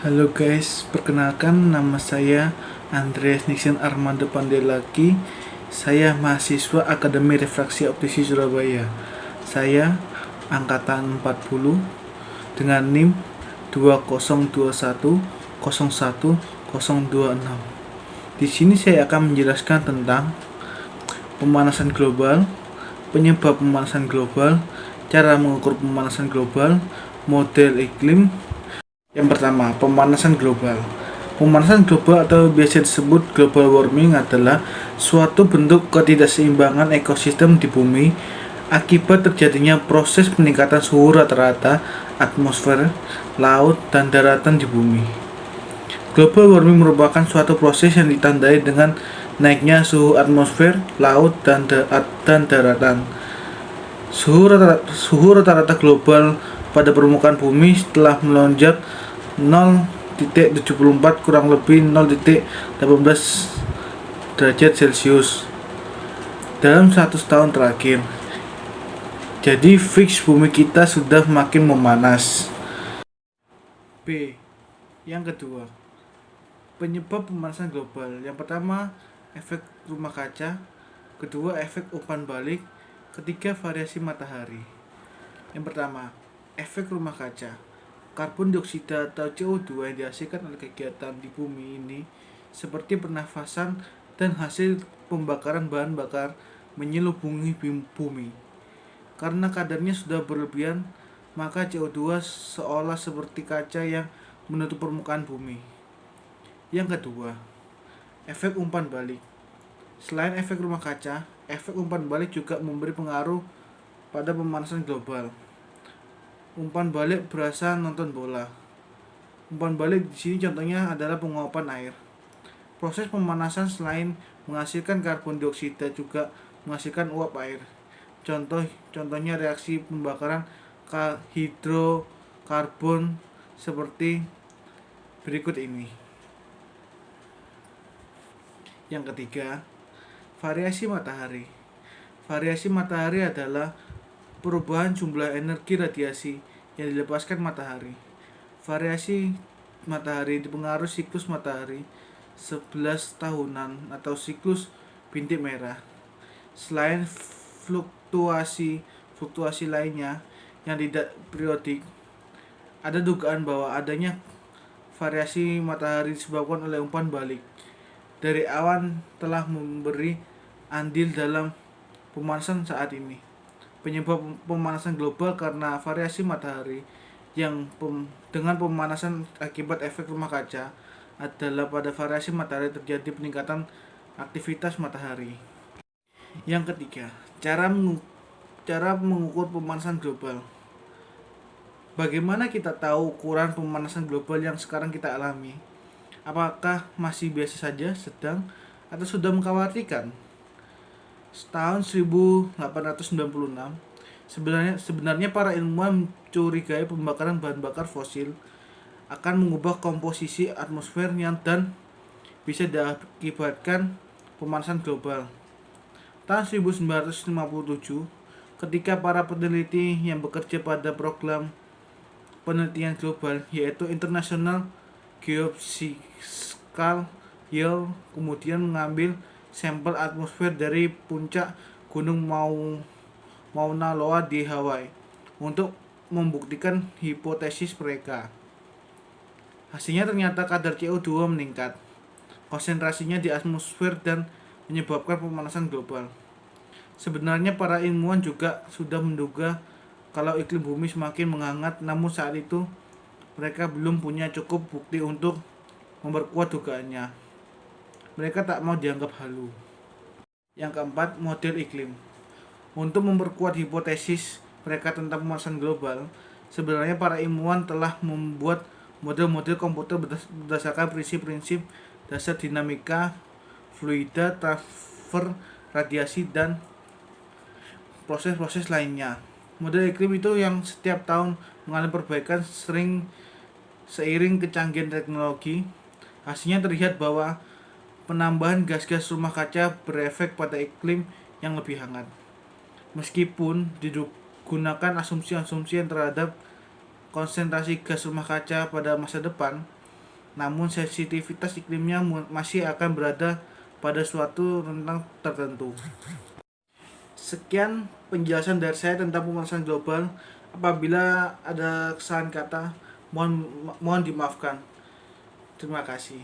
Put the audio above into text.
Halo guys, perkenalkan nama saya Andreas Nixon Armando Pandelaki. Saya mahasiswa Akademi Refraksi Optisi Surabaya. Saya angkatan 40 dengan NIM 2021010026. Di sini saya akan menjelaskan tentang pemanasan global, penyebab pemanasan global, cara mengukur pemanasan global, model iklim. Yang pertama, pemanasan global. Pemanasan global atau biasa disebut global warming adalah suatu bentuk ketidakseimbangan ekosistem di bumi akibat terjadinya proses peningkatan suhu rata-rata atmosfer, laut, dan daratan di bumi. Global warming merupakan suatu proses yang ditandai dengan naiknya suhu atmosfer, laut, dan daratan. Suhu rata-rata global pada permukaan bumi setelah melonjak 0,74 kurang lebih 0,18 derajat Celcius dalam 100 tahun terakhir. Jadi fix bumi kita sudah makin memanas. B. Yang kedua, penyebab pemanasan global. Yang pertama, efek rumah kaca. Kedua, efek umpan balik. Ketiga, variasi matahari. Yang pertama, efek rumah kaca. Karbon dioksida atau CO2 yang dihasilkan oleh kegiatan di bumi ini seperti pernafasan dan hasil pembakaran bahan bakar menyelubungi bumi. Karena kadarnya sudah berlebihan, maka CO2 seolah seperti kaca yang menutup permukaan bumi. Yang kedua, efek umpan balik. Selain efek rumah kaca, efek umpan balik juga memberi pengaruh pada pemanasan global. Umpan balik berasa nonton bola. Umpan balik di sini contohnya adalah penguapan air. Proses pemanasan selain menghasilkan karbon dioksida juga menghasilkan uap air. Contohnya reaksi pembakaran hidrokarbon seperti berikut ini. Yang ketiga, variasi matahari. Variasi matahari adalah perubahan jumlah energi radiasi yang dilepaskan matahari. Variasi matahari dipengaruhi siklus matahari 11 tahunan atau siklus bintik merah. Selain fluktuasi lainnya yang tidak periodik, ada dugaan bahwa adanya variasi matahari disebabkan oleh umpan balik dari awan telah memberi andil dalam pemanasan saat ini. Penyebab pemanasan global karena variasi matahari yang dengan pemanasan akibat efek rumah kaca adalah pada variasi matahari terjadi peningkatan aktivitas matahari. Yang ketiga, cara mengukur pemanasan global. Bagaimana kita tahu ukuran pemanasan global yang sekarang kita alami? Apakah masih biasa saja, sedang, atau sudah mengkhawatirkan? Tahun 1896, sebenarnya para ilmuwan mencurigai pembakaran bahan bakar fosil akan mengubah komposisi atmosfernya dan bisa diakibatkan pemanasan global. Tahun 1957, ketika para peneliti yang bekerja pada program penelitian global yaitu International Geophysical Year kemudian mengambil sampel atmosfer dari puncak Gunung Mauna Loa di Hawaii untuk membuktikan hipotesis mereka. Hasilnya ternyata kadar CO2 meningkat, konsentrasinya di atmosfer dan menyebabkan pemanasan global. Sebenarnya para ilmuwan juga sudah menduga kalau iklim bumi semakin menghangat, namun saat itu mereka belum punya cukup bukti untuk memperkuat dugaannya. Mereka tak mau dianggap halu. Yang keempat, model iklim. Untuk memperkuat hipotesis mereka tentang pemanasan global, sebenarnya para ilmuwan telah membuat model-model komputer berdasarkan prinsip-prinsip dasar dinamika, fluida, transfer radiasi, dan proses-proses lainnya. Model iklim itu yang setiap tahun mengalami perbaikan seiring kecanggihan teknologi. Hasilnya terlihat bahwa penambahan gas-gas rumah kaca berefek pada iklim yang lebih hangat. Meskipun digunakan asumsi-asumsi yang terhadap konsentrasi gas rumah kaca pada masa depan, namun sensitivitas iklimnya masih akan berada pada suatu rentang tertentu. Sekian penjelasan dari saya tentang pemanasan global. Apabila ada kesalahan kata, mohon dimaafkan. Terima kasih.